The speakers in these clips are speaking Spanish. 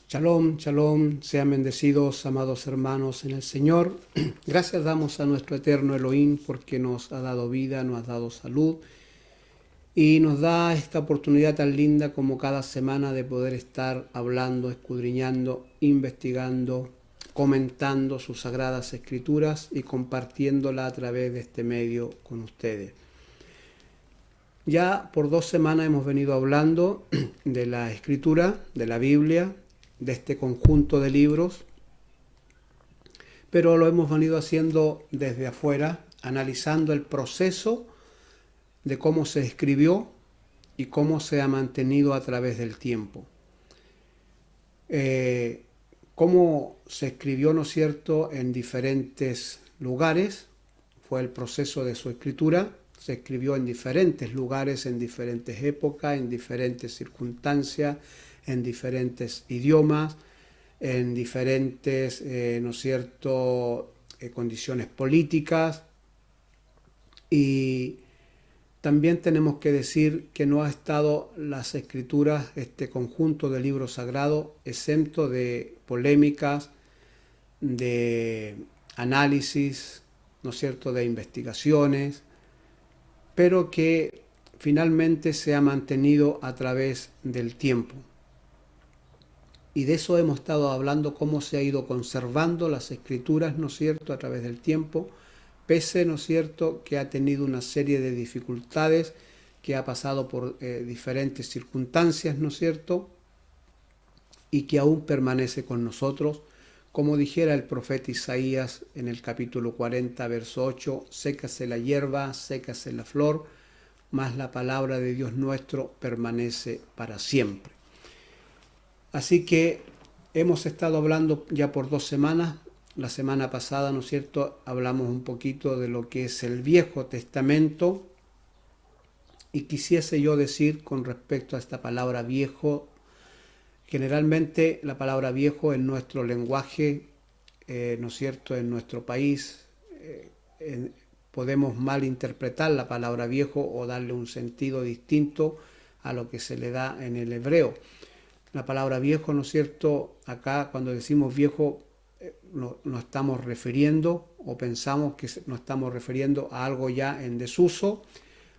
Shalom, shalom, sean bendecidos, amados hermanos en el Señor. Gracias damos a nuestro eterno Elohim porque nos ha dado vida, nos ha dado salud y nos da esta oportunidad tan linda como cada semana de poder estar hablando, escudriñando, investigando, comentando sus sagradas escrituras y compartiéndola a través de este medio con ustedes. Ya por 2 semanas hemos venido hablando de la escritura, de la Biblia, de este conjunto de libros, pero lo hemos venido haciendo desde afuera, analizando el proceso de cómo se escribió y cómo se ha mantenido a través del tiempo. Cómo se escribió, ¿no es cierto?, en diferentes lugares, fue el proceso de su escritura. Se escribió en diferentes lugares, en diferentes épocas, en diferentes circunstancias, en diferentes idiomas, en diferentes, ¿no es cierto?, condiciones políticas. Y también tenemos que decir que no ha estado las escrituras, este conjunto de libros sagrados, exento de polémicas, de análisis, ¿no es cierto?, de investigaciones, pero que finalmente se ha mantenido a través del tiempo. Y de eso hemos estado hablando, cómo se ha ido conservando las escrituras, ¿no es cierto?, a través del tiempo, pese, ¿no es cierto?, que ha tenido una serie de dificultades, que ha pasado por diferentes circunstancias, ¿no es cierto?, y que aún permanece con nosotros. Como dijera el profeta Isaías en el capítulo 40, verso 8, sécase la hierba, sécase la flor, mas la palabra de Dios nuestro permanece para siempre. Así que hemos estado hablando ya por 2 semanas. La semana pasada, ¿no es cierto?, hablamos un poquito de lo que es el Viejo Testamento, y quisiese yo decir con respecto a esta palabra viejo, generalmente la palabra viejo en nuestro lenguaje, ¿no es cierto?, en nuestro país, podemos malinterpretar la palabra viejo o darle un sentido distinto a lo que se le da en el hebreo. La palabra viejo, ¿no es cierto?, acá cuando decimos viejo nos estamos refiriendo o pensamos que nos estamos refiriendo a algo ya en desuso,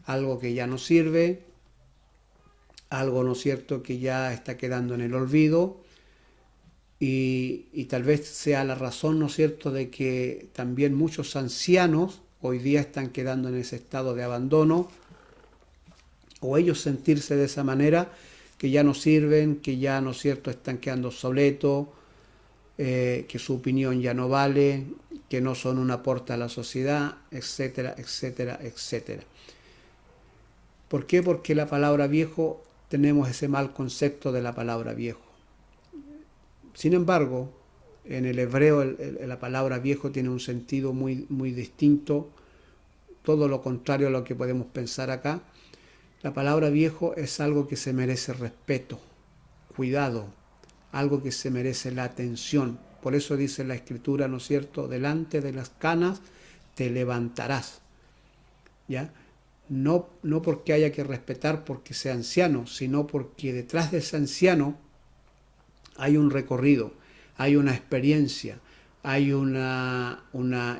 algo que ya no sirve, algo, ¿no es cierto?, que ya está quedando en el olvido, y tal vez sea la razón, ¿no es cierto?, de que también muchos ancianos hoy día están quedando en ese estado de abandono, o ellos sentirse de esa manera, que ya no sirven, que ya, ¿no es cierto?, están quedando obsoletos, que su opinión ya no vale, que no son un aporte a la sociedad, etcétera, etcétera, etcétera. ¿Por qué? Porque la palabra viejo, tenemos ese mal concepto de la palabra viejo. Sin embargo, en el hebreo la palabra viejo tiene un sentido muy, muy distinto, todo lo contrario a lo que podemos pensar acá. La palabra viejo es algo que se merece respeto, cuidado, algo que se merece la atención. Por eso dice la Escritura, ¿no es cierto?, delante de las canas te levantarás, ¿ya? No porque haya que respetar porque sea anciano, sino porque detrás de ese anciano hay un recorrido, hay una experiencia, hay una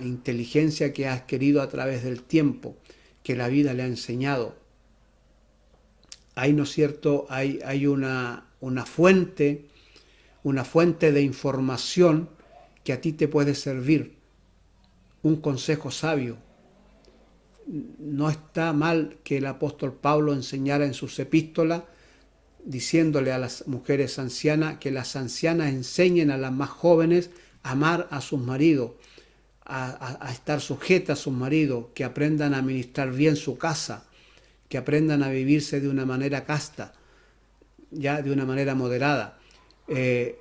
inteligencia que ha adquirido a través del tiempo, que la vida le ha enseñado. Hay, ¿no es cierto?, hay una fuente de información que a ti te puede servir, un consejo sabio. No está mal que el apóstol Pablo enseñara en sus epístolas, diciéndole a las mujeres ancianas, que las ancianas enseñen a las más jóvenes a amar a sus maridos, a estar sujetas a sus maridos, que aprendan a administrar bien su casa, que aprendan a vivirse de una manera casta, ya de una manera moderada. De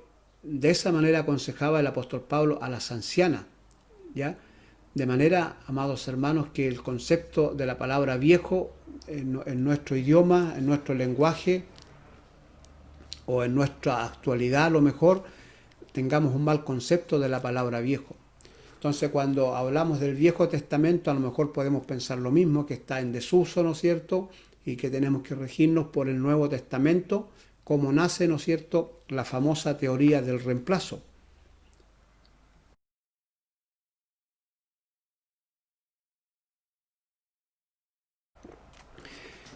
esa manera aconsejaba el apóstol Pablo a las ancianas, ¿ya? De manera, amados hermanos, que el concepto de la palabra viejo en nuestro idioma, en nuestro lenguaje o en nuestra actualidad, a lo mejor tengamos un mal concepto de la palabra viejo. Entonces, cuando hablamos del Viejo Testamento, a lo mejor podemos pensar lo mismo, que está en desuso, ¿no es cierto?, y que tenemos que regirnos por el Nuevo Testamento, cómo nace, ¿no es cierto?, la famosa teoría del reemplazo.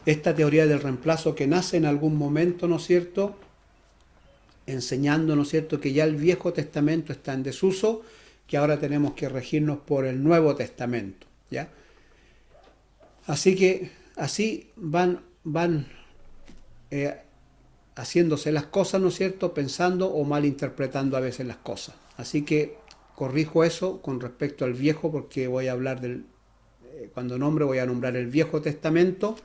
Esta teoría del reemplazo que nace en algún momento, ¿no es cierto?, enseñando, ¿no es cierto?, que ya el Viejo Testamento está en desuso, que ahora tenemos que regirnos por el Nuevo Testamento, ¿ya? Así que así van haciéndose las cosas, ¿no es cierto?, pensando o malinterpretando a veces las cosas. Así que corrijo eso con respecto al Viejo, porque voy a hablar cuando voy a nombrar el Viejo Testamento,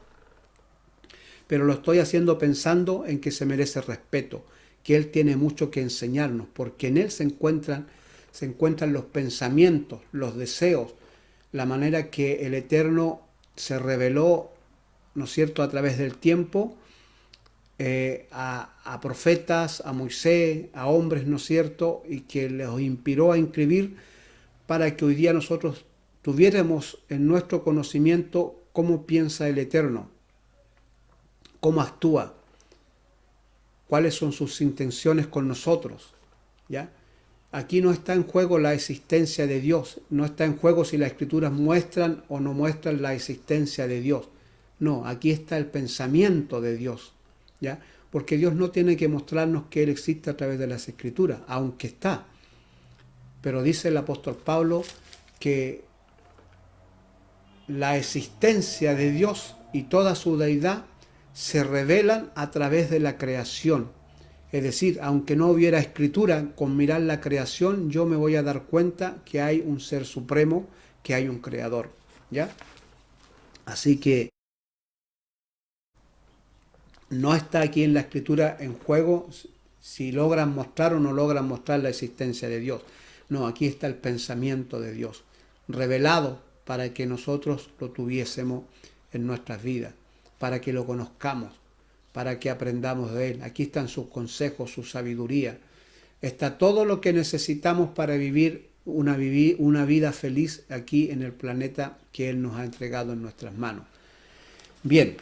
pero lo estoy haciendo pensando en que se merece respeto, que Él tiene mucho que enseñarnos, porque en Él se encuentran los pensamientos, los deseos, la manera que el Eterno se reveló, ¿no es cierto?, a través del tiempo, a profetas, a Moisés, a hombres, ¿no es cierto?, y que los inspiró a escribir para que hoy día nosotros tuviéramos en nuestro conocimiento cómo piensa el Eterno, cómo actúa, cuáles son sus intenciones con nosotros, ¿ya? Aquí no está en juego la existencia de Dios, no está en juego si las escrituras muestran o no muestran la existencia de Dios. No, aquí está el pensamiento de Dios, ¿ya? Porque Dios no tiene que mostrarnos que Él existe a través de las escrituras, aunque está. Pero dice el apóstol Pablo que la existencia de Dios y toda su deidad se revelan a través de la creación. Es decir, aunque no hubiera escritura, con mirar la creación yo me voy a dar cuenta que hay un ser supremo, que hay un creador, ¿ya? Así que no está aquí en la escritura en juego si logran mostrar o no logran mostrar la existencia de Dios. No, aquí está el pensamiento de Dios, revelado para que nosotros lo tuviésemos en nuestras vidas, para que lo conozcamos, para que aprendamos de Él. Aquí están sus consejos, su sabiduría. Está todo lo que necesitamos para vivir una vida feliz aquí en el planeta que Él nos ha entregado en nuestras manos. Bien,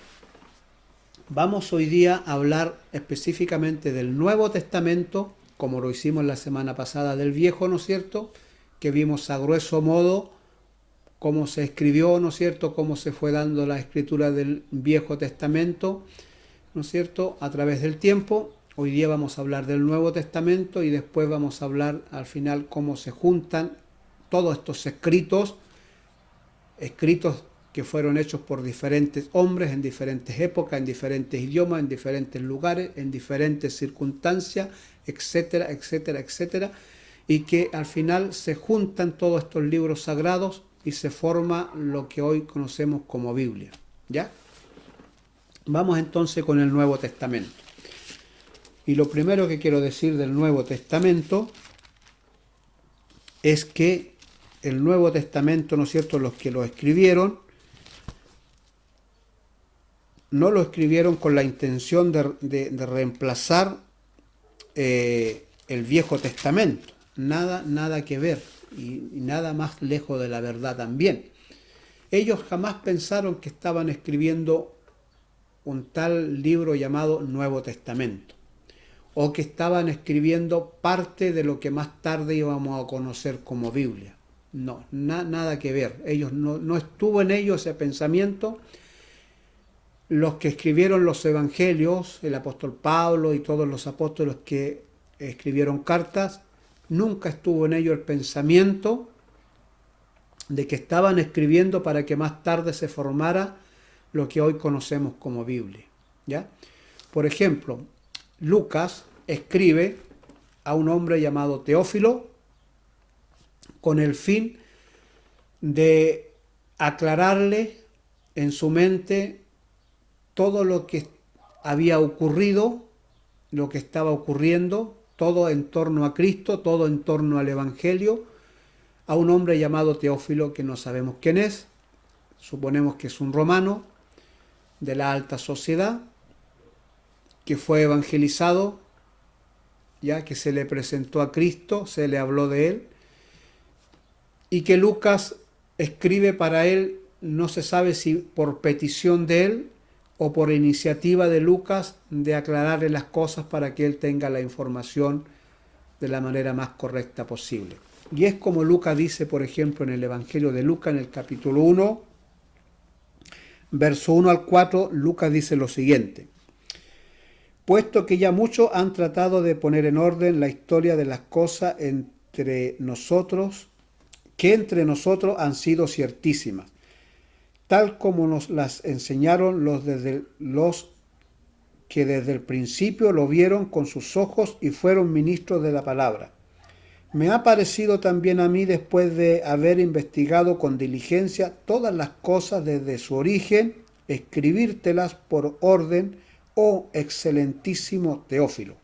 vamos hoy día a hablar específicamente del Nuevo Testamento, como lo hicimos la semana pasada del Viejo, ¿no es cierto?, que vimos a grueso modo cómo se escribió, ¿no es cierto?, cómo se fue dando la escritura del Viejo Testamento, ¿no es cierto?, a través del tiempo. Hoy día vamos a hablar del Nuevo Testamento y después vamos a hablar al final cómo se juntan todos estos escritos que fueron hechos por diferentes hombres en diferentes épocas, en diferentes idiomas, en diferentes lugares, en diferentes circunstancias, etcétera, etcétera, etcétera, y que al final se juntan todos estos libros sagrados y se forma lo que hoy conocemos como Biblia, ¿ya? Vamos entonces con el Nuevo Testamento. Y lo primero que quiero decir del Nuevo Testamento es que el Nuevo Testamento, ¿no es cierto?, los que lo escribieron, no lo escribieron con la intención de reemplazar el Viejo Testamento. Nada que ver y nada más lejos de la verdad también. Ellos jamás pensaron que estaban escribiendo un tal libro llamado Nuevo Testamento, o que estaban escribiendo parte de lo que más tarde íbamos a conocer como Biblia. No, nada que ver. Ellos no estuvo en ellos ese pensamiento. Los que escribieron los evangelios, el apóstol Pablo y todos los apóstoles que escribieron cartas, nunca estuvo en ellos el pensamiento de que estaban escribiendo para que más tarde se formara lo que hoy conocemos como Biblia, ¿ya? Por ejemplo, Lucas escribe a un hombre llamado Teófilo con el fin de aclararle en su mente todo lo que había ocurrido, lo que estaba ocurriendo, todo en torno a Cristo, todo en torno al Evangelio, a un hombre llamado Teófilo que no sabemos quién es, suponemos que es un romano de la alta sociedad, que fue evangelizado, ya que se le presentó a Cristo, se le habló de él, y que Lucas escribe para él, no se sabe si por petición de él o por iniciativa de Lucas de aclararle las cosas para que él tenga la información de la manera más correcta posible. Y es como Lucas dice, por ejemplo, en el Evangelio de Lucas, en el capítulo 1, verso 1 al 4, Lucas dice lo siguiente: puesto que ya muchos han tratado de poner en orden la historia de las cosas entre nosotros, que entre nosotros han sido ciertísimas, tal como nos las enseñaron los que desde el principio lo vieron con sus ojos y fueron ministros de la palabra. Me ha parecido también a mí, después de haber investigado con diligencia todas las cosas desde su origen, escribírtelas por orden, oh excelentísimo Teófilo,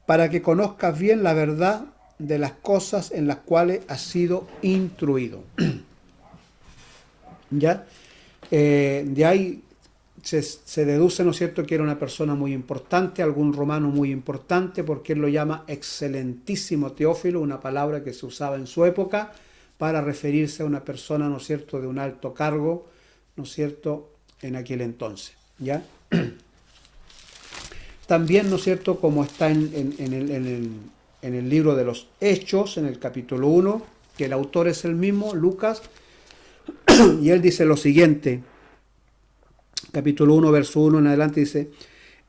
para que conozcas bien la verdad de las cosas en las cuales has sido instruido. ¿Ya? De ahí se deduce, ¿no es cierto?, que era una persona muy importante, algún romano muy importante, porque él lo llama excelentísimo Teófilo, una palabra que se usaba en su época para referirse a una persona, ¿no es cierto?, de un alto cargo, ¿no es cierto?, en aquel entonces, ¿ya? También, ¿no es cierto?, como está en el libro de los Hechos, en el capítulo 1, que el autor es el mismo, Lucas, y él dice lo siguiente, capítulo 1, verso 1 en adelante, dice: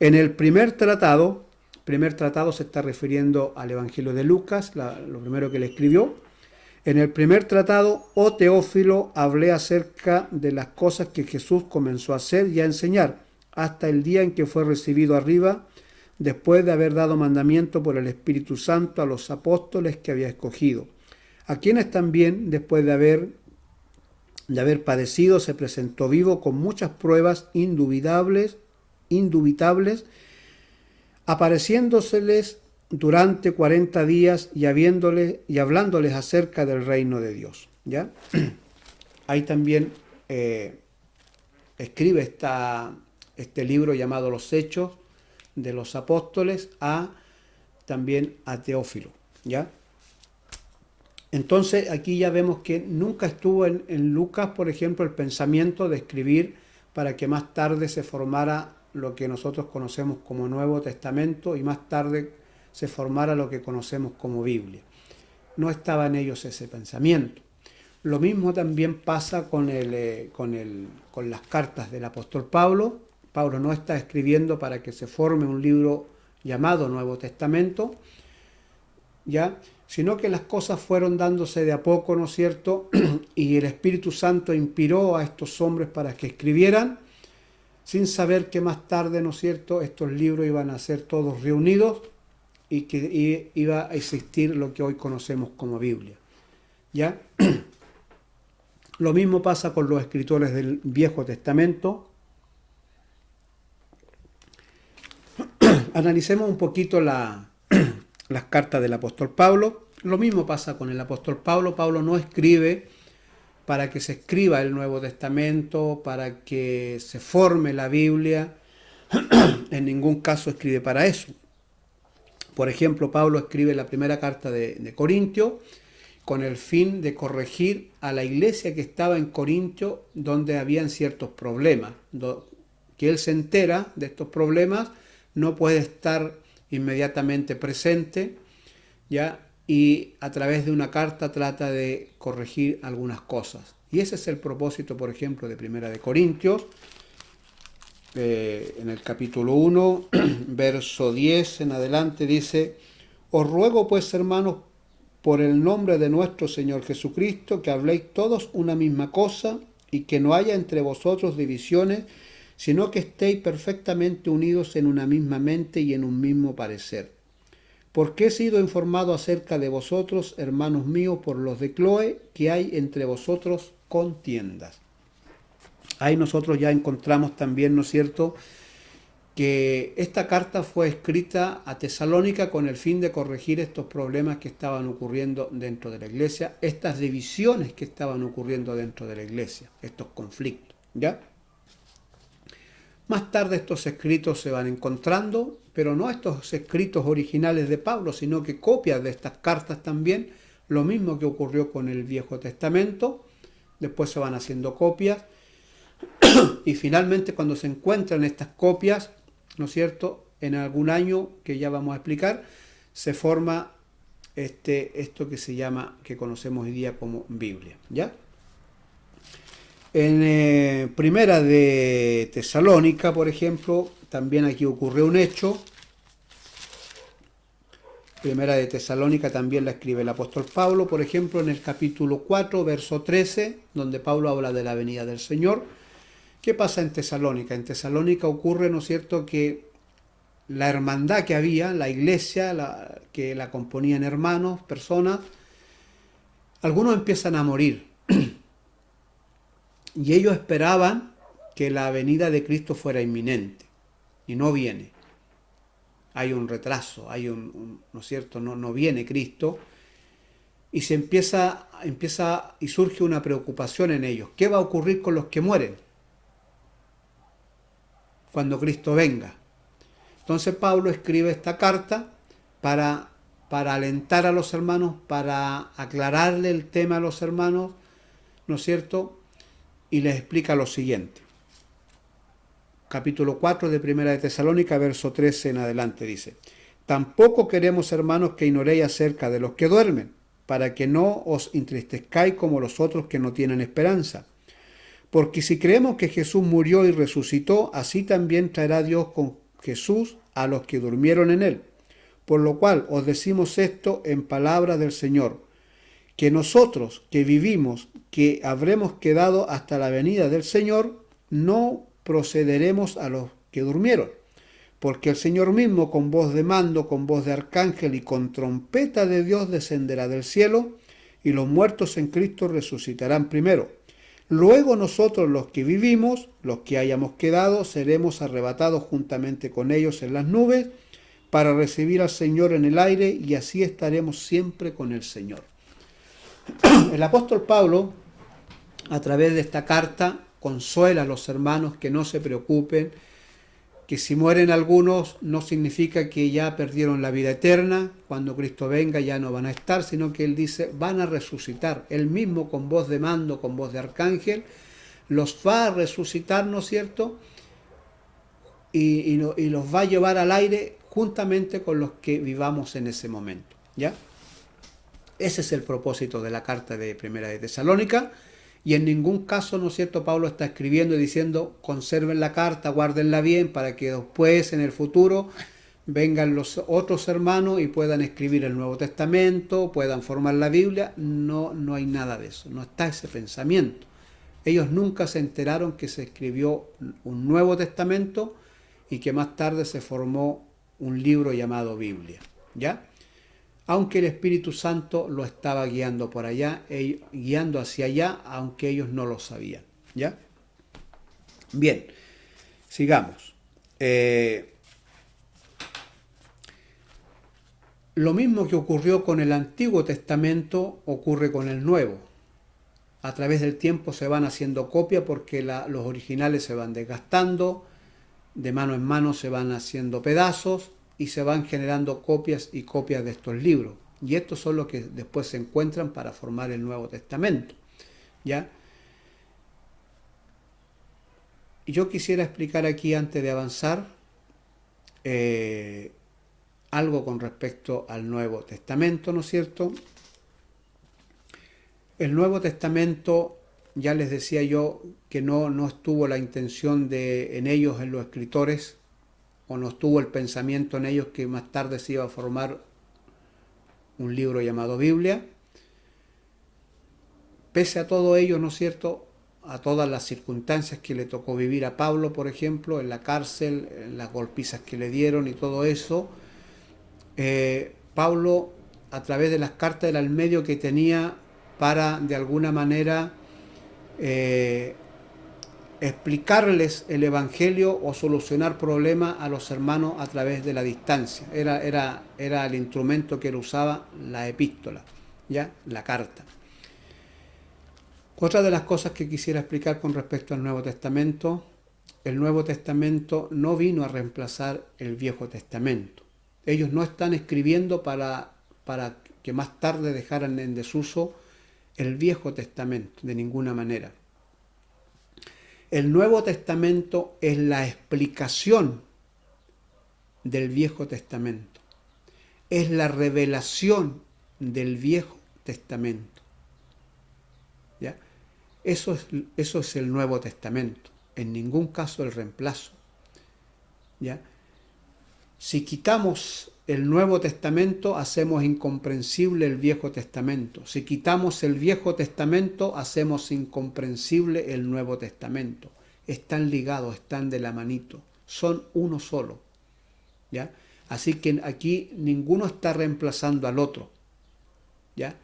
en el primer tratado se está refiriendo al Evangelio de Lucas, lo primero que le escribió. En el primer tratado, oh Teófilo, hablé acerca de las cosas que Jesús comenzó a hacer y a enseñar, hasta el día en que fue recibido arriba, después de haber dado mandamiento por el Espíritu Santo a los apóstoles que había escogido, a quienes también, después de haber padecido, se presentó vivo con muchas pruebas indubitables, apareciéndoseles durante 40 días y hablándoles acerca del reino de Dios. ¿Ya? Ahí también escribe este libro llamado Los Hechos de los Apóstoles también a Teófilo. ¿Ya? Entonces aquí ya vemos que nunca estuvo en Lucas, por ejemplo, el pensamiento de escribir para que más tarde se formara lo que nosotros conocemos como Nuevo Testamento y más tarde se formara lo que conocemos como Biblia. No estaba en ellos ese pensamiento. Lo mismo también pasa con las cartas del apóstol Pablo. Pablo no está escribiendo para que se forme un libro llamado Nuevo Testamento, ¿ya?, sino que las cosas fueron dándose de a poco, ¿no es cierto? Y el Espíritu Santo inspiró a estos hombres para que escribieran, sin saber que más tarde, ¿no es cierto?, estos libros iban a ser todos reunidos y que iba a existir lo que hoy conocemos como Biblia. ¿Ya? Lo mismo pasa con los escritores del Viejo Testamento. Analicemos un poquito las cartas del apóstol Pablo. Lo mismo pasa con el apóstol Pablo. Pablo no escribe para que se escriba el Nuevo Testamento, para que se forme la Biblia. En ningún caso escribe para eso. Por ejemplo, Pablo escribe la primera carta de Corintio con el fin de corregir a la iglesia que estaba en Corintio, donde habían ciertos problemas. Que él se entera de estos problemas, no puede estar inmediatamente presente, ¿ya?, y a través de una carta trata de corregir algunas cosas. Y ese es el propósito, por ejemplo, de Primera de Corintios, en el capítulo 1, verso 10 en adelante, dice: os ruego pues, hermanos, por el nombre de nuestro Señor Jesucristo, que habléis todos una misma cosa y que no haya entre vosotros divisiones, sino que estéis perfectamente unidos en una misma mente y en un mismo parecer. Porque he sido informado acerca de vosotros, hermanos míos, por los de Cloe, que hay entre vosotros contiendas. Ahí nosotros ya encontramos también, ¿no es cierto?, que esta carta fue escrita a Tesalónica con el fin de corregir estos problemas que estaban ocurriendo dentro de la iglesia, estas divisiones que estaban ocurriendo dentro de la iglesia, estos conflictos, ¿ya? Más tarde estos escritos se van encontrando, pero no estos escritos originales de Pablo, sino que copias de estas cartas también, lo mismo que ocurrió con el Viejo Testamento. Después se van haciendo copias Y finalmente, cuando se encuentran estas copias, ¿no es cierto?, en algún año que ya vamos a explicar, se forma esto que se llama, que conocemos hoy día como Biblia, ¿ya? En Primera de Tesalónica, por ejemplo, también aquí ocurre un hecho. Primera de Tesalónica también la escribe el apóstol Pablo, por ejemplo, en el capítulo 4, verso 13, donde Pablo habla de la venida del Señor. ¿Qué pasa en Tesalónica? En Tesalónica ocurre, ¿no es cierto?, que la hermandad que había, la iglesia, que la componían hermanos, personas, algunos empiezan a morir. Y ellos esperaban que la venida de Cristo fuera inminente. Y no viene. Hay un retraso, ¿no es cierto? No viene Cristo. Y se empieza y surge una preocupación en ellos. ¿Qué va a ocurrir con los que mueren cuando Cristo venga? Entonces Pablo escribe esta carta para alentar a los hermanos, para aclararle el tema a los hermanos, ¿no es cierto? Y les explica lo siguiente. Capítulo 4 de Primera de Tesalónica, verso 13 en adelante dice: Tampoco queremos, hermanos, que ignoréis acerca de los que duermen, para que no os entristezcáis como los otros que no tienen esperanza. Porque si creemos que Jesús murió y resucitó, así también traerá Dios con Jesús a los que durmieron en él. Por lo cual os decimos esto en palabra del Señor, que nosotros que vivimos, que habremos quedado hasta la venida del Señor, no procederemos a los que durmieron. Porque el Señor mismo, con voz de mando, con voz de arcángel y con trompeta de Dios, descenderá del cielo, y los muertos en Cristo resucitarán primero. Luego nosotros, los que vivimos, los que hayamos quedado, seremos arrebatados juntamente con ellos en las nubes, para recibir al Señor en el aire, y así estaremos siempre con el Señor. El apóstol Pablo, a través de esta carta, consuela a los hermanos que no se preocupen, que si mueren algunos no significa que ya perdieron la vida eterna, cuando Cristo venga ya no van a estar, sino que él dice, van a resucitar. Él mismo, con voz de mando, con voz de arcángel, los va a resucitar, ¿no es cierto?, y los va a llevar al aire juntamente con los que vivamos en ese momento, ¿ya? Ese es el propósito de la carta de Primera de Tesalónica, y en ningún caso, ¿no es cierto?, Pablo está escribiendo y diciendo, conserven la carta, guárdenla bien, para que después, en el futuro, vengan los otros hermanos y puedan escribir el Nuevo Testamento, puedan formar la Biblia. No hay nada de eso, no está ese pensamiento. Ellos nunca se enteraron que se escribió un Nuevo Testamento y que más tarde se formó un libro llamado Biblia, ¿ya? Aunque el Espíritu Santo lo estaba guiando por allá, guiando hacia allá, aunque ellos no lo sabían, ¿ya? Bien, sigamos. Lo mismo que ocurrió con el Antiguo Testamento ocurre con el Nuevo. A través del tiempo se van haciendo copias porque los originales se van desgastando, de mano en mano se van haciendo pedazos y se van generando copias y copias de estos libros. Y estos son los que después se encuentran para formar el Nuevo Testamento, ¿ya? Y yo quisiera explicar aquí, antes de avanzar, algo con respecto al Nuevo Testamento, ¿no es cierto? El Nuevo Testamento, ya les decía yo que no estuvo la intención en ellos, en los escritores, o no estuvo el pensamiento en ellos que más tarde se iba a formar un libro llamado Biblia. Pese a todo ello, ¿no es cierto?, a todas las circunstancias que le tocó vivir a Pablo, por ejemplo, en la cárcel, en las golpizas que le dieron y todo eso, Pablo, a través de las cartas, era el medio que tenía para, de alguna manera, explicarles el Evangelio o solucionar problemas a los hermanos a través de la distancia. Era el instrumento que él usaba, la epístola, ¿ya?, la carta. Otra de las cosas que quisiera explicar con respecto al Nuevo Testamento, el Nuevo Testamento no vino a reemplazar el Viejo Testamento. Ellos no están escribiendo para que más tarde dejaran en desuso el Viejo Testamento, de ninguna manera. El Nuevo Testamento es la explicación del Viejo Testamento. Es la revelación del Viejo Testamento. ¿Ya? Eso es el Nuevo Testamento. En ningún caso el reemplazo. ¿Ya? Si quitamos el Nuevo Testamento, hacemos incomprensible el Viejo Testamento. Si quitamos el Viejo Testamento, hacemos incomprensible el Nuevo Testamento. Están ligados, están de la manito. Son uno solo. ¿Ya? Así que aquí ninguno está reemplazando al otro. ¿Ya?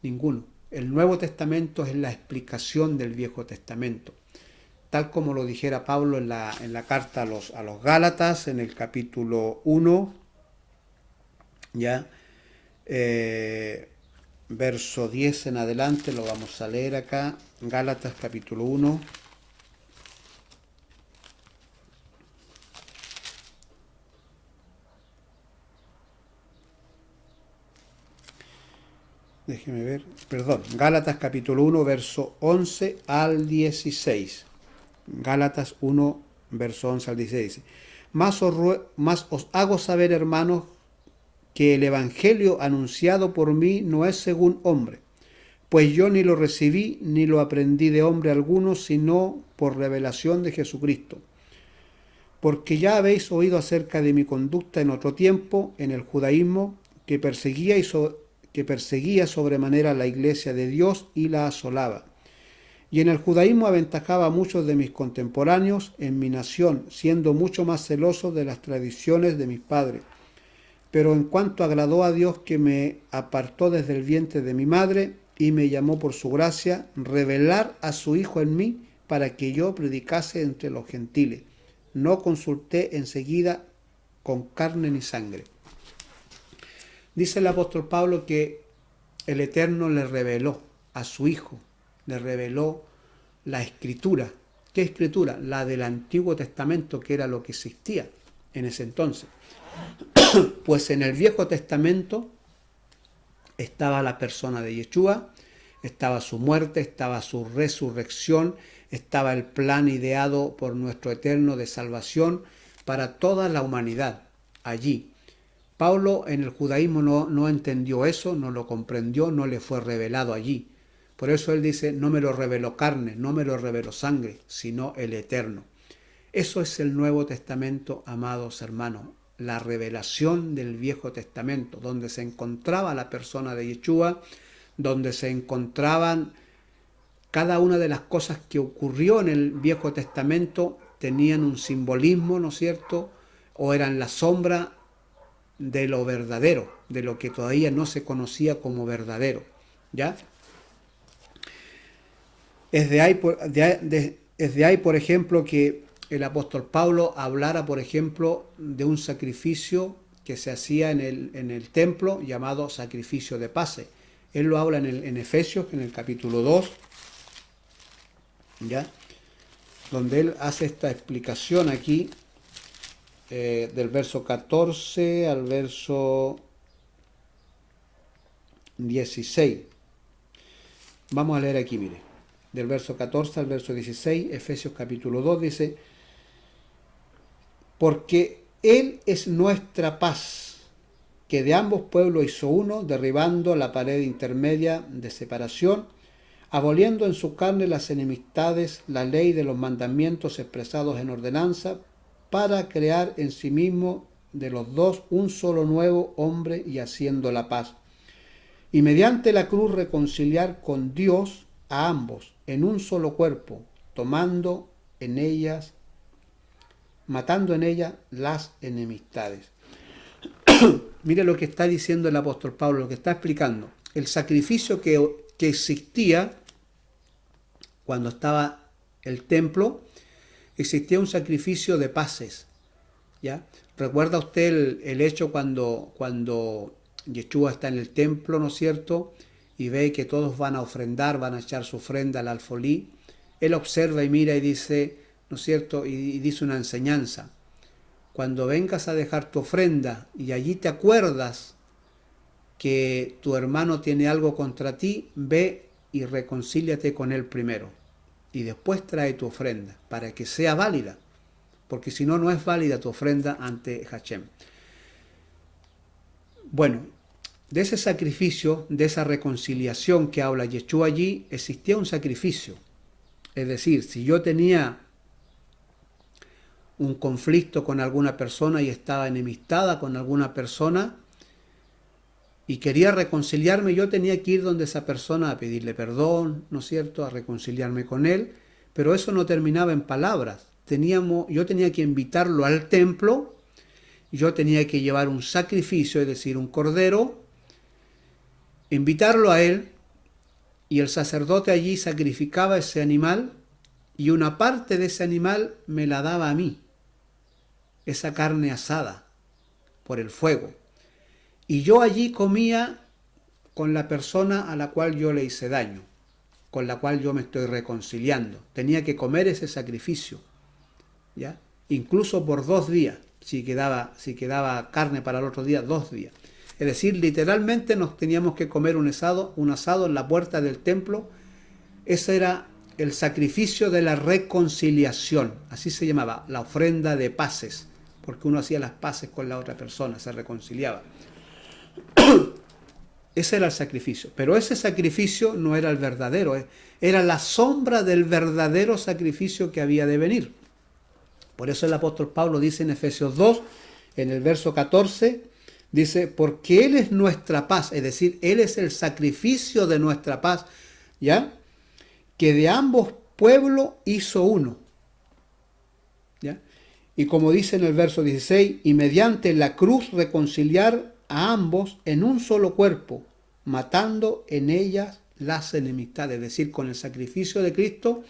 Ninguno. El Nuevo Testamento es la explicación del Viejo Testamento. Tal como lo dijera Pablo en la carta a los Gálatas, en el capítulo 1, ya, verso 10 en adelante, lo vamos a leer acá, Gálatas capítulo 1. Déjeme ver, perdón, Gálatas capítulo 1, verso 11 al 16. Gálatas 1, verso 11 al 16. Más os hago saber, hermanos, que el evangelio anunciado por mí no es según hombre, pues yo ni lo recibí ni lo aprendí de hombre alguno, sino por revelación de Jesucristo. Porque ya habéis oído acerca de mi conducta en otro tiempo, en el judaísmo, que perseguía sobremanera la iglesia de Dios y la asolaba. Y en el judaísmo aventajaba a muchos de mis contemporáneos en mi nación, siendo mucho más celoso de las tradiciones de mis padres. Pero en cuanto agradó a Dios, que me apartó desde el vientre de mi madre y me llamó por su gracia, revelar a su Hijo en mí para que yo predicase entre los gentiles. No consulté enseguida con carne ni sangre. Dice el apóstol Pablo que el Eterno le reveló a su Hijo, le reveló la Escritura. ¿Qué Escritura? La del Antiguo Testamento, que era lo que existía en ese entonces. Pues en el Viejo Testamento estaba la persona de Yeshua, estaba su muerte, estaba su resurrección, estaba el plan ideado por nuestro Eterno de salvación para toda la humanidad allí. Pablo en el judaísmo no entendió eso, no lo comprendió, no le fue revelado allí. Por eso él dice, no me lo reveló carne, no me lo reveló sangre, sino el Eterno. Eso es el Nuevo Testamento, amados hermanos, la revelación del Viejo Testamento, donde se encontraba la persona de Yeshua, donde se encontraban cada una de las cosas que ocurrió en el Viejo Testamento, tenían un simbolismo, ¿no es cierto?, o eran la sombra de lo verdadero, de lo que todavía no se conocía como verdadero, ¿ya? Es de ahí, por ejemplo, que el apóstol Pablo hablara, por ejemplo, de un sacrificio que se hacía en el templo llamado sacrificio de paces. Él lo habla en Efesios, en el capítulo 2, ¿ya? Donde él hace esta explicación aquí, del verso 14 al verso 16. Vamos a leer aquí, mire. Del verso 14 al verso 16, Efesios capítulo 2 dice, porque Él es nuestra paz, que de ambos pueblos hizo uno, derribando la pared intermedia de separación, aboliendo en su carne las enemistades, la ley de los mandamientos expresados en ordenanza, para crear en sí mismo de los dos un solo nuevo hombre y haciendo la paz. Y mediante la cruz reconciliar con Dios a ambos en un solo cuerpo, matando en ella las enemistades. Mire lo que está diciendo el apóstol Pablo, lo que está explicando. El sacrificio que existía cuando estaba el templo, existía un sacrificio de paces, ¿ya? ¿Recuerda usted el hecho cuando Yeshua está en el templo, ¿no es cierto?, y ve que todos van a ofrendar, van a echar su ofrenda al alfolí? Él observa y mira y dice, ¿no es cierto?, y dice una enseñanza. Cuando vengas a dejar tu ofrenda y allí te acuerdas que tu hermano tiene algo contra ti, ve y reconcíliate con él primero. y después trae tu ofrenda, para que sea válida, porque si no, no es válida tu ofrenda ante Hashem. Bueno, de ese sacrificio, de esa reconciliación que habla Yeshua allí, existía un sacrificio. Es decir, si yo tenía un conflicto con alguna persona y estaba enemistada con alguna persona y quería reconciliarme, yo tenía que ir donde esa persona a pedirle perdón, ¿no es cierto?, a reconciliarme con él, pero eso no terminaba en palabras. Yo tenía que invitarlo al templo, yo tenía que llevar un sacrificio, es decir, un cordero, invitarlo a él, y el sacerdote allí sacrificaba ese animal y una parte de ese animal me la daba a mí, esa carne asada por el fuego. Y yo allí comía con la persona a la cual yo le hice daño, con la cual yo me estoy reconciliando. Tenía que comer ese sacrificio, ¿ya? Incluso por 2 días, si quedaba carne para el otro día, 2 días. Es decir, literalmente nos teníamos que comer un asado en la puerta del templo. Ese era el sacrificio de la reconciliación, así se llamaba, la ofrenda de paces, porque uno hacía las paces con la otra persona, se reconciliaba. Ese era el sacrificio, pero ese sacrificio no era el verdadero, era la sombra del verdadero sacrificio que había de venir. Por eso el apóstol Pablo dice en Efesios 2, en el verso 14, dice, porque Él es nuestra paz, es decir, Él es el sacrificio de nuestra paz, ¿ya? Que de ambos pueblos hizo uno, ¿ya? Y como dice en el verso 16, y mediante la cruz reconciliar a ambos en un solo cuerpo, matando en ellas las enemistades. Es decir, con el sacrificio de Cristo,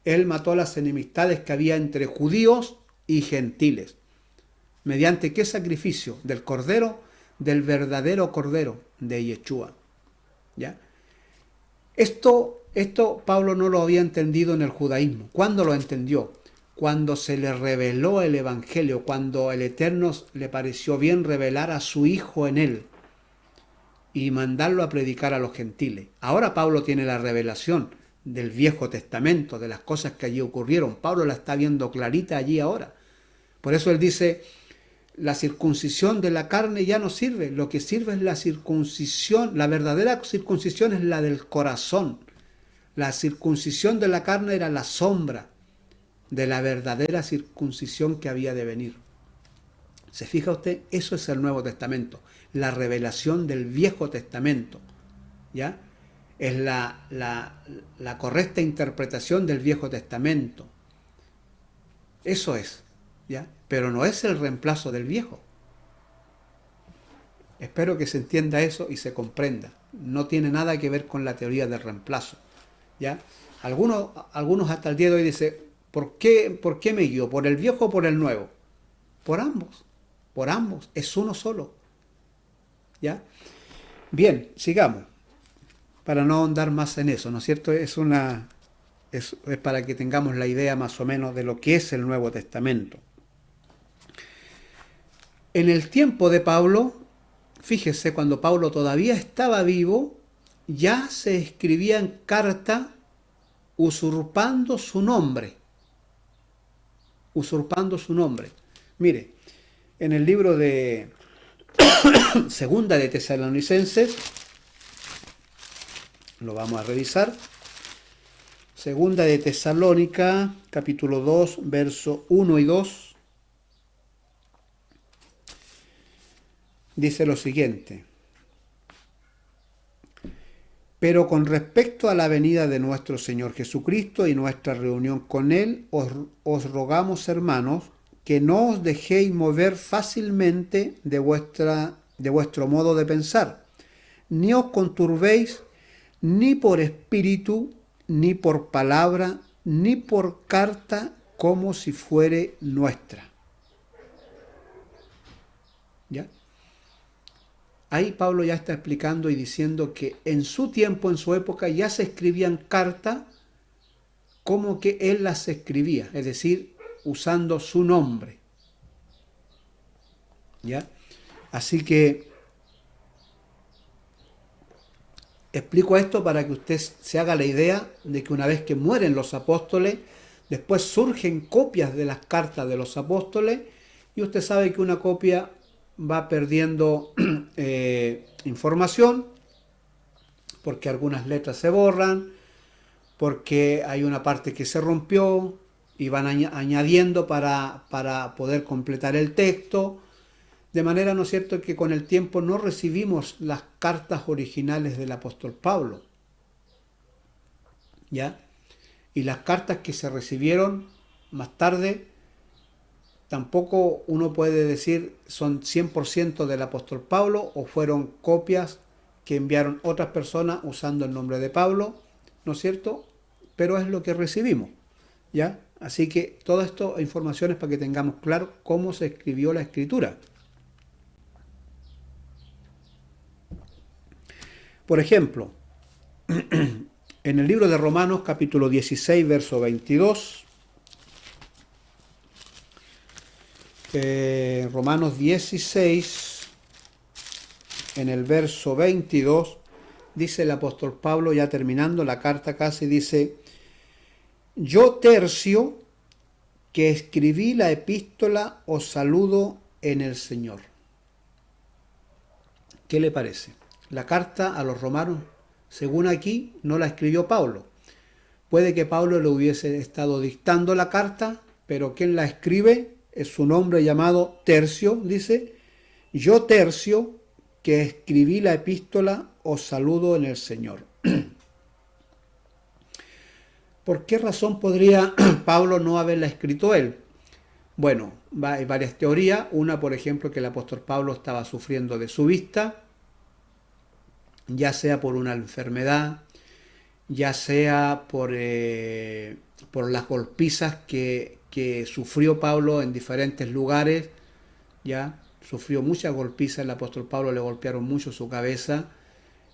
Él mató las enemistades que había entre judíos y gentiles. ¿Mediante qué sacrificio? Del Cordero, del verdadero Cordero, de Yeshua, ¿ya? Esto Pablo no lo había entendido en el judaísmo. ¿Cuándo lo entendió? Cuando se le reveló el Evangelio, cuando el Eterno le pareció bien revelar a su Hijo en él y mandarlo a predicar a los gentiles. Ahora Pablo tiene la revelación del Viejo Testamento, de las cosas que allí ocurrieron. Pablo la está viendo clarita allí ahora. Por eso él dice, la circuncisión de la carne ya no sirve, lo que sirve es la circuncisión, la verdadera circuncisión es la del corazón. La circuncisión de la carne era la sombra de la verdadera circuncisión que había de venir. ¿Se fija usted? Eso es el Nuevo Testamento, la revelación del Viejo Testamento, ¿ya? Es la correcta interpretación del Viejo Testamento. Eso es, ¿ya? Pero no es el reemplazo del Viejo. Espero que se entienda eso y se comprenda. No tiene nada que ver con la teoría del reemplazo, ¿ya? Algunos hasta el día de hoy dicen, ¿por qué me guío? ¿Por el Viejo o por el Nuevo? Por ambos, es uno solo, ¿ya? Bien, sigamos, para no ahondar más en eso, ¿no es cierto? Es para que tengamos la idea más o menos de lo que es el Nuevo Testamento. En el tiempo de Pablo, fíjese, cuando Pablo todavía estaba vivo, ya se escribían cartas usurpando su nombre. Mire, en el libro de Segunda de Tesalonicenses, lo vamos a revisar. Segunda de Tesalónica, capítulo 2, verso 1 y 2. Dice lo siguiente: pero con respecto a la venida de nuestro Señor Jesucristo y nuestra reunión con Él, os rogamos, hermanos, que no os dejéis mover fácilmente de vuestro modo de pensar, ni os conturbéis ni por espíritu, ni por palabra, ni por carta, como si fuere nuestra. ¿Ya? Ahí Pablo ya está explicando y diciendo que en su tiempo, en su época, ya se escribían cartas como que él las escribía, es decir, usando su nombre. ¿Ya? Así que Explico esto para que usted se haga la idea de que una vez que mueren los apóstoles, después surgen copias de las cartas de los apóstoles y usted sabe que una copia va perdiendo información porque algunas letras se borran, porque hay una parte que se rompió y van añadiendo para poder completar el texto. De manera, ¿no es cierto?, que con el tiempo no recibimos las cartas originales del apóstol Pablo, ¿ya? Y las cartas que se recibieron más tarde, tampoco uno puede decir son 100% del apóstol Pablo o fueron copias que enviaron otras personas usando el nombre de Pablo, ¿no es cierto? Pero es lo que recibimos, ¿ya? Así que todo esto es informaciones para que tengamos claro cómo se escribió la escritura. Por ejemplo, en el libro de Romanos, capítulo 16, verso 22, Romanos 16, en el verso 22, dice el apóstol Pablo, ya terminando la carta casi, dice: yo, Tercio, que escribí la epístola, os saludo en el Señor. ¿Qué le parece? La carta a los romanos, según aquí, no la escribió Pablo. Puede que Pablo le hubiese estado dictando la carta, pero quien la escribe es su nombre llamado Tercio. Dice: yo, Tercio, que escribí la epístola, os saludo en el Señor. ¿Por qué razón podría Pablo no haberla escrito él? Bueno, hay varias teorías. Una, por ejemplo, que el apóstol Pablo estaba sufriendo de su vista, ya sea por una enfermedad, ya sea por las golpizas que sufrió Pablo en diferentes lugares. Ya sufrió muchas golpizas, el apóstol Pablo le golpearon mucho su cabeza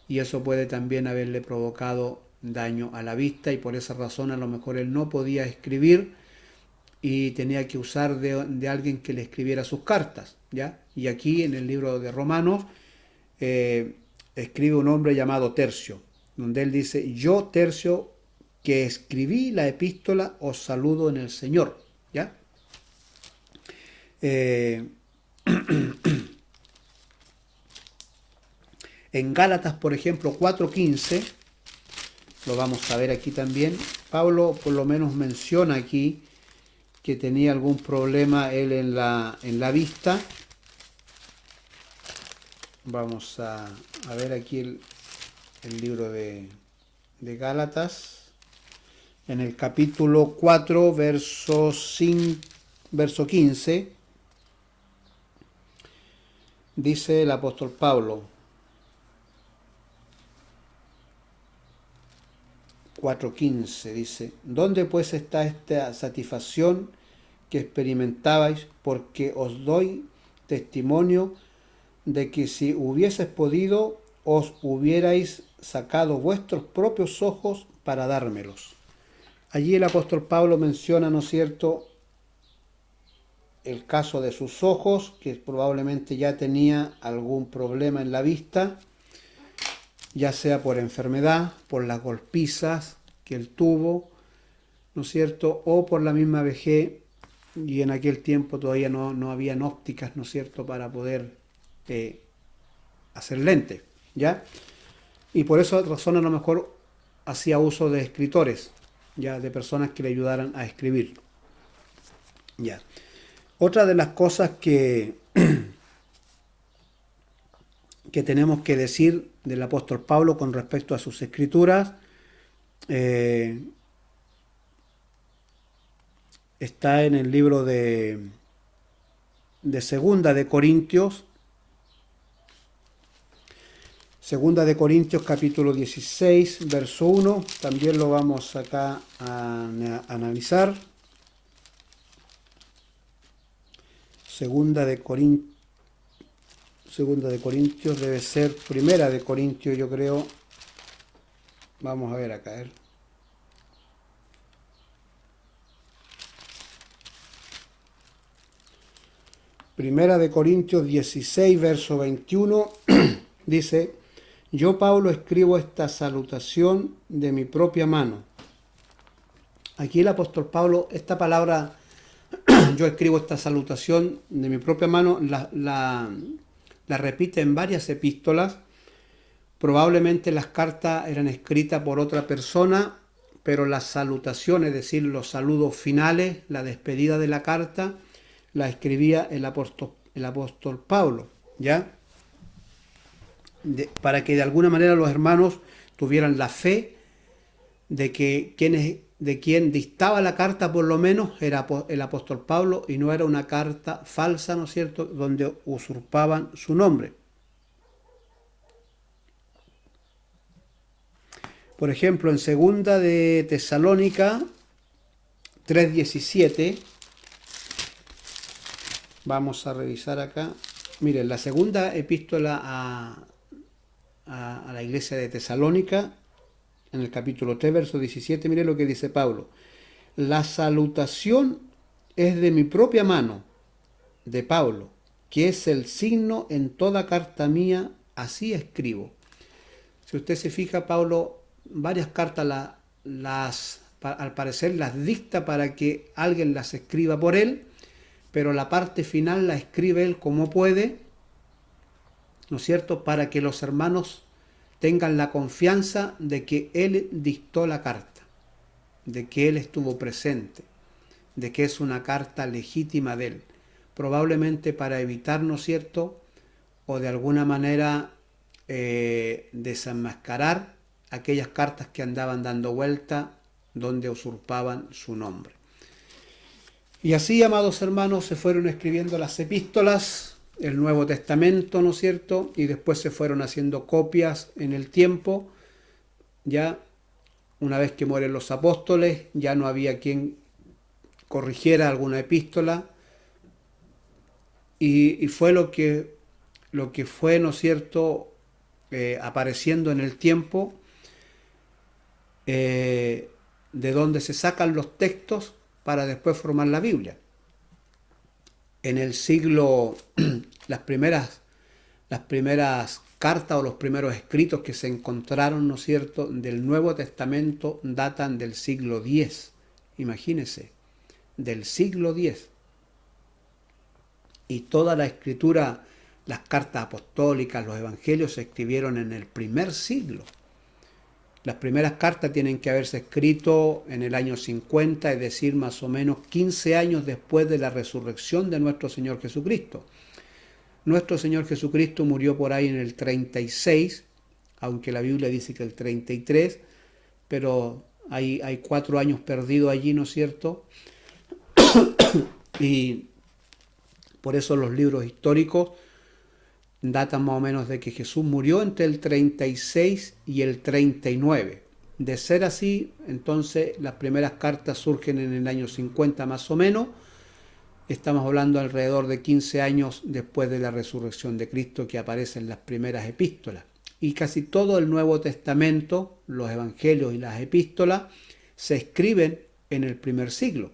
y eso puede también haberle provocado daño a la vista, y por esa razón a lo mejor él no podía escribir y tenía que usar de alguien que le escribiera sus cartas, ¿ya? Y aquí en el libro de Romanos escribe un hombre llamado Tercio, donde él dice: yo, Tercio, que escribí la epístola, os saludo en el Señor, ¿ya? En Gálatas, por ejemplo, 4:15, lo vamos a ver aquí también, Pablo por lo menos menciona aquí que tenía algún problema él en la vista. Vamos a ver aquí el libro de Gálatas, en el capítulo 4, verso 15, dice el apóstol Pablo, 4:15, dice: ¿dónde pues está esta satisfacción que experimentabais? Porque os doy testimonio de que si hubieses podido, os hubierais sacado vuestros propios ojos para dármelos. Allí el apóstol Pablo menciona, ¿no es cierto?, el caso de sus ojos, que probablemente ya tenía algún problema en la vista, ya sea por enfermedad, por las golpizas que él tuvo, ¿no es cierto?, o por la misma vejez, y en aquel tiempo todavía no habían ópticas, ¿no es cierto?, para poder hacer lentes, ¿ya? Y por esa razón a lo mejor hacía uso de escritores, ya, de personas que le ayudaran a escribir, ya. Otra de las cosas que tenemos que decir del apóstol Pablo con respecto a sus escrituras está en el libro de Segunda de Corintios, capítulo 16, verso 1, también lo vamos acá a analizar. Segunda de Corintios debe ser Primera de Corintios, yo creo. Vamos a ver acá. Primera de Corintios 16, verso 21, dice: Yo, Pablo, escribo esta salutación de mi propia mano. Aquí el apóstol Pablo, esta palabra, yo escribo esta salutación de mi propia mano, la repite en varias epístolas. Probablemente las cartas eran escritas por otra persona, pero las salutaciones, es decir, los saludos finales, la despedida de la carta, la escribía el apóstol Pablo, ¿ya? Para que de alguna manera los hermanos tuvieran la fe de que quien dictaba la carta por lo menos era el apóstol Pablo y no era una carta falsa, ¿no es cierto?, donde usurpaban su nombre. Por ejemplo, en segunda de Tesalónica 3:17, vamos a revisar acá. Miren, la segunda epístola a la iglesia de Tesalónica, en el capítulo 3, verso 17, miren lo que dice Pablo. La salutación es de mi propia mano, de Pablo, que es el signo en toda carta mía, así escribo. Si usted se fija, Pablo varias cartas al parecer las dicta para que alguien las escriba por él, pero la parte final la escribe él como puede, ¿no es cierto?, para que los hermanos tengan la confianza de que él dictó la carta, de que él estuvo presente, de que es una carta legítima de él, probablemente para evitar, ¿no es cierto?, o de alguna manera desenmascarar aquellas cartas que andaban dando vuelta donde usurpaban su nombre. Y así, amados hermanos, se fueron escribiendo las epístolas, el Nuevo Testamento, ¿no es cierto? Y después se fueron haciendo copias en el tiempo. Ya una vez que mueren los apóstoles, ya no había quien corrigiera alguna epístola. Y fue lo que fue, ¿no es cierto?, apareciendo en el tiempo, de donde se sacan los textos para después formar la Biblia. En el siglo, las primeras cartas o los primeros escritos que se encontraron, ¿no es cierto?, del Nuevo Testamento datan del siglo X. Imagínense, del siglo X. Y toda la escritura, las cartas apostólicas, los evangelios se escribieron en el primer siglo. Las primeras cartas tienen que haberse escrito en el año 50, es decir, más o menos 15 años después de la resurrección de nuestro Señor Jesucristo. Nuestro Señor Jesucristo murió por ahí en el 36, aunque la Biblia dice que el 33, pero hay 4 años perdidos allí, ¿no es cierto? Y por eso los libros históricos datan más o menos de que Jesús murió entre el 36 y el 39. De ser así, entonces las primeras cartas surgen en el año 50 más o menos. Estamos hablando alrededor de 15 años después de la resurrección de Cristo que aparecen las primeras epístolas. Y casi todo el Nuevo Testamento, los evangelios y las epístolas, se escriben en el primer siglo.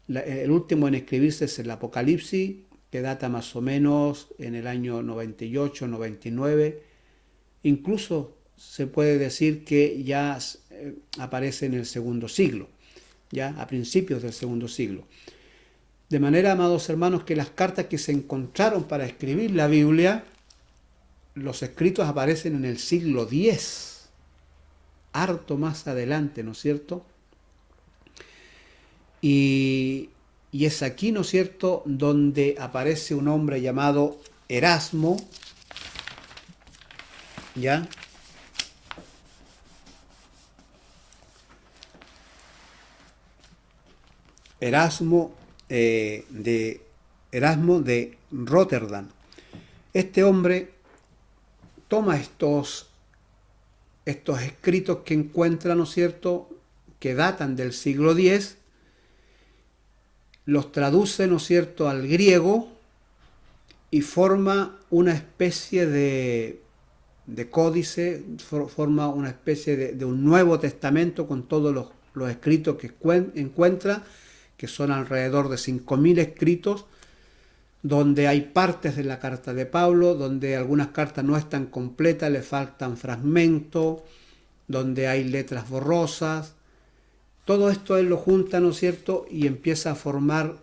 El último en escribirse es el Apocalipsis, que data más o menos en el año 98, 99. Incluso se puede decir que ya aparece en el segundo siglo, ya a principios del segundo siglo. De manera, amados hermanos, que las cartas que se encontraron para escribir la Biblia, los escritos aparecen en el siglo X, harto más adelante, ¿no es cierto? Y es aquí, ¿no es cierto?, donde aparece un hombre llamado Erasmo, ¿ya? Erasmo de Rotterdam. Este hombre toma estos escritos que encuentra, ¿no es cierto?, que datan del siglo X, los traduce, ¿no es cierto?, al griego y forma una especie de códice, forma una especie de un Nuevo Testamento con todos los escritos que encuentra, que son alrededor de 5.000 escritos, donde hay partes de la carta de Pablo, donde algunas cartas no están completas, le faltan fragmentos, donde hay letras borrosas. Todo esto él lo junta, ¿no es cierto? Y empieza a formar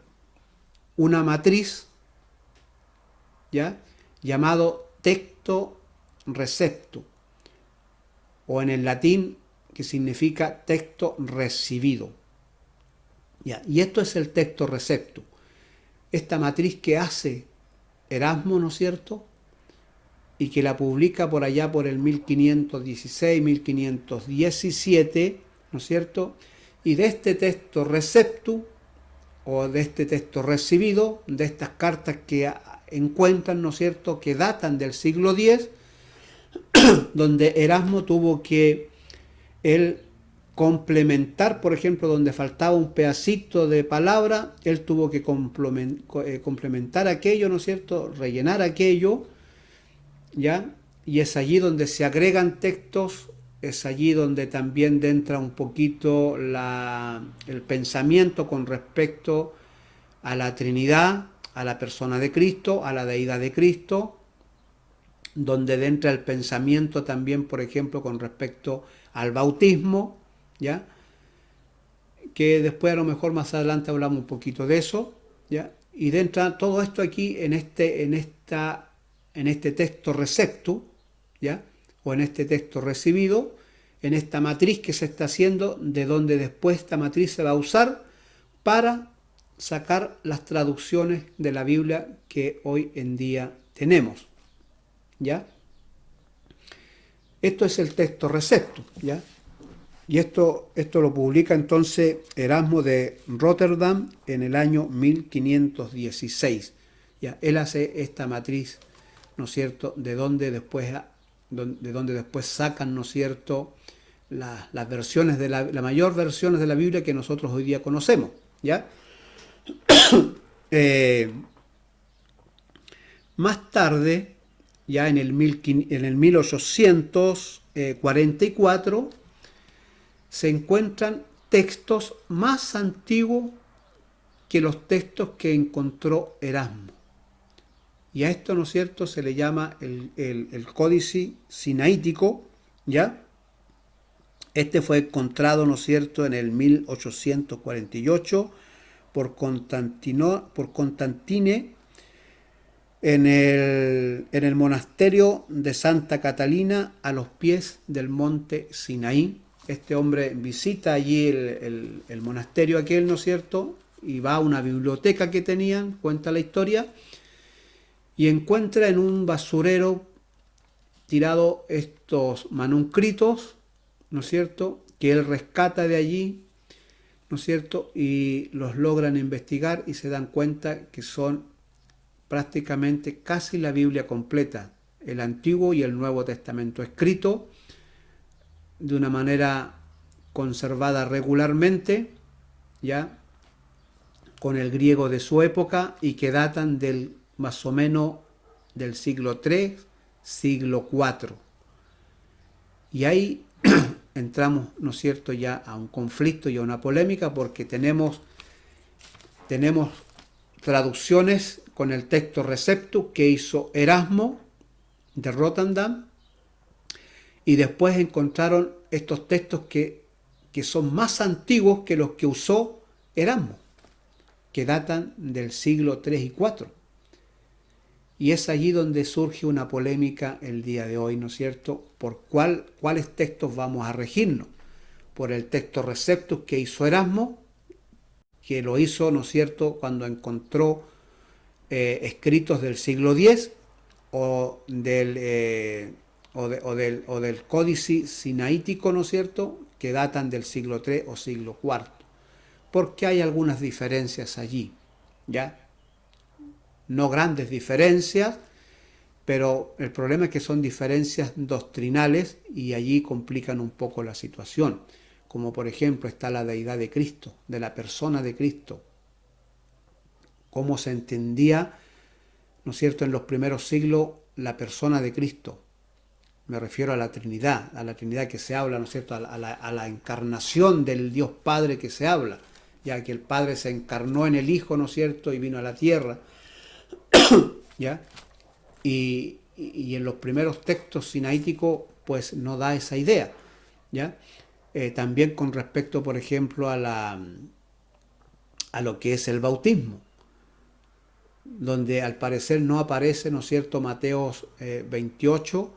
una matriz, ¿ya? Llamado texto receptu, o en el latín, que significa texto recibido. ¿Ya? Y esto es el texto receptu. Esta matriz que hace Erasmo, ¿no es cierto? Y que la publica por allá por el 1516, 1517, ¿no es cierto? Y de este texto receptu, o de este texto recibido, de estas cartas que encuentran, ¿no es cierto?, que datan del siglo X, donde Erasmo tuvo que él complementar, por ejemplo, donde faltaba un pedacito de palabra, él tuvo que complementar aquello, ¿no es cierto?, rellenar aquello, ¿ya? Y es allí donde se agregan textos, es allí donde también entra un poquito el pensamiento con respecto a la Trinidad, a la persona de Cristo, a la deidad de Cristo, donde entra el pensamiento también, por ejemplo, con respecto al bautismo, ¿ya? Que después a lo mejor más adelante hablamos un poquito de eso, ¿ya? Y entra todo esto aquí en este texto receptu, ¿ya? O en este texto recibido, en esta matriz que se está haciendo, de donde después esta matriz se va a usar para sacar las traducciones de la Biblia que hoy en día tenemos, ¿ya? Esto es el texto receptu, ¿ya? Y esto lo publica entonces Erasmo de Rotterdam en el año 1516. ¿Ya? Él hace esta matriz, ¿no es cierto?, de donde después sacan, ¿no es cierto?, las versiones de la mayor versiones de la Biblia que nosotros hoy día conocemos, ¿ya? Más tarde, ya en el 1844, se encuentran textos más antiguos que los textos que encontró Erasmo. Y a esto, ¿no es cierto?, se le llama el Códice Sinaítico, ¿ya? Este fue encontrado, ¿no es cierto?, en el 1848 por Constantine en el monasterio de Santa Catalina a los pies del monte Sinaí. Este hombre visita allí el monasterio aquel, ¿no es cierto?, y va a una biblioteca que tenían, cuenta la historia, y encuentra en un basurero tirado estos manuscritos, ¿no es cierto?, que él rescata de allí, ¿no es cierto?, y los logran investigar y se dan cuenta que son prácticamente casi la Biblia completa, el Antiguo y el Nuevo Testamento, escrito de una manera conservada regularmente, ya con el griego de su época, y que datan más o menos del siglo III, siglo IV. Y ahí entramos, ¿no es cierto?, ya a un conflicto y a una polémica, porque tenemos traducciones con el texto receptu que hizo Erasmo de Rotterdam, y después encontraron estos textos que son más antiguos que los que usó Erasmo, que datan del siglo III y IV. Y es allí donde surge una polémica el día de hoy, ¿no es cierto?, por cuáles textos vamos a regirnos. Por el texto receptus que hizo Erasmo, que lo hizo, ¿no es cierto?, cuando encontró escritos del siglo X, o del Códice Sinaítico, ¿no es cierto?, que datan del siglo III o siglo IV. Porque hay algunas diferencias allí, ¿ya? No grandes diferencias, pero el problema es que son diferencias doctrinales y allí complican un poco la situación. Como por ejemplo está la deidad de Cristo, de la persona de Cristo. Cómo se entendía, ¿no es cierto?, en los primeros siglos la persona de Cristo. Me refiero a la Trinidad que se habla, ¿no es cierto?, a la encarnación del Dios Padre que se habla, ya que el Padre se encarnó en el Hijo, ¿no es cierto?, y vino a la tierra. ¿ya? Y en los primeros textos sinaíticos, pues no da esa idea, ¿ya? También con respecto, por ejemplo, a lo que es el bautismo, donde al parecer no aparece, ¿no es cierto?, Mateo 28,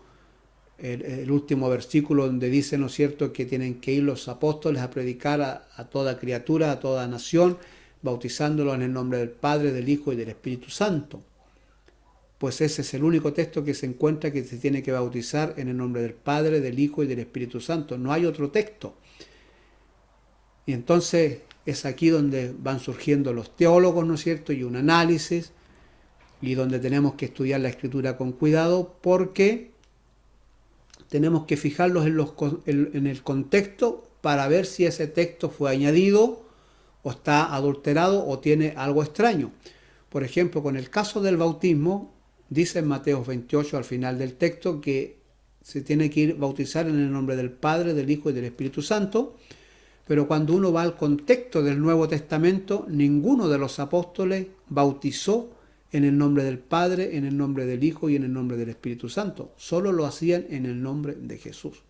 el último versículo donde dice, ¿no es cierto?, que tienen que ir los apóstoles a predicar a toda criatura, a toda nación, bautizándolos en el nombre del Padre, del Hijo y del Espíritu Santo. Pues ese es el único texto que se encuentra que se tiene que bautizar en el nombre del Padre, del Hijo y del Espíritu Santo. No hay otro texto. Y entonces es aquí donde van surgiendo los teólogos, ¿no es cierto?, y un análisis, y donde tenemos que estudiar la Escritura con cuidado, porque tenemos que fijarlos en el contexto para ver si ese texto fue añadido o está adulterado o tiene algo extraño. Por ejemplo, con el caso del bautismo, dice en Mateo 28 al final del texto que se tiene que ir a bautizar en el nombre del Padre, del Hijo y del Espíritu Santo, pero cuando uno va al contexto del Nuevo Testamento, ninguno de los apóstoles bautizó en el nombre del Padre, en el nombre del Hijo y en el nombre del Espíritu Santo. Solo lo hacían en el nombre de Jesús.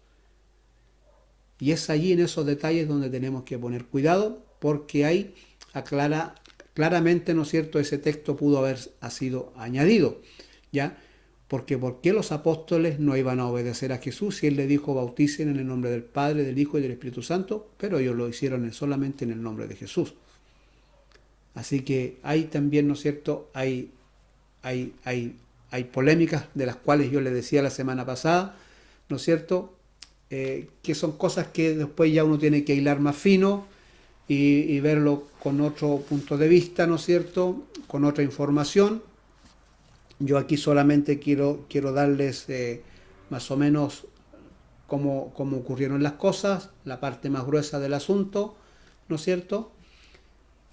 Y es allí en esos detalles donde tenemos que poner cuidado, porque ahí aclara claramente, ¿no es cierto?, ese texto pudo haber sido añadido, ¿ya? Porque ¿por qué los apóstoles no iban a obedecer a Jesús si Él le dijo bauticen en el nombre del Padre, del Hijo y del Espíritu Santo? Pero ellos lo hicieron solamente en el nombre de Jesús. Así que hay también, ¿no es cierto?, hay polémicas de las cuales yo les decía la semana pasada, ¿no es cierto?, que son cosas que después ya uno tiene que hilar más fino y verlo con otro punto de vista, ¿no es cierto?, con otra información. Yo aquí solamente quiero darles más o menos cómo ocurrieron las cosas, la parte más gruesa del asunto, ¿no es cierto?,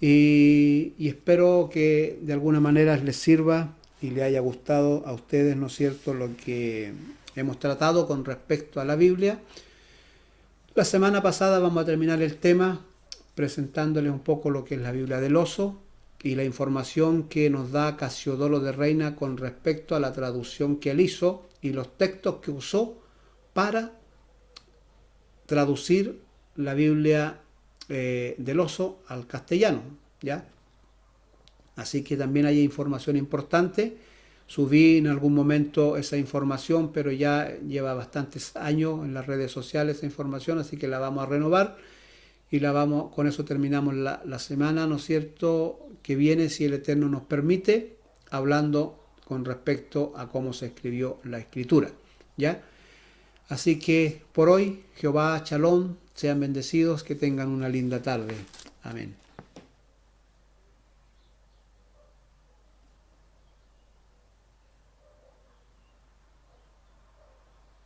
y espero que de alguna manera les sirva y les haya gustado a ustedes, ¿no es cierto?, lo que hemos tratado con respecto a la Biblia. La semana pasada vamos a terminar el tema presentándoles un poco lo que es la Biblia del Oso y la información que nos da Casiodoro de Reina con respecto a la traducción que él hizo y los textos que usó para traducir la Biblia del Oso al castellano, ¿ya? Así que también hay información importante. Subí en algún momento esa información, pero ya lleva bastantes años en las redes sociales esa información, así que la vamos a renovar y con eso terminamos la semana, ¿no es cierto?, que viene, si el Eterno nos permite, hablando con respecto a cómo se escribió la Escritura, ¿ya? Así que por hoy, Jehová, Shalom, sean bendecidos, que tengan una linda tarde. Amén.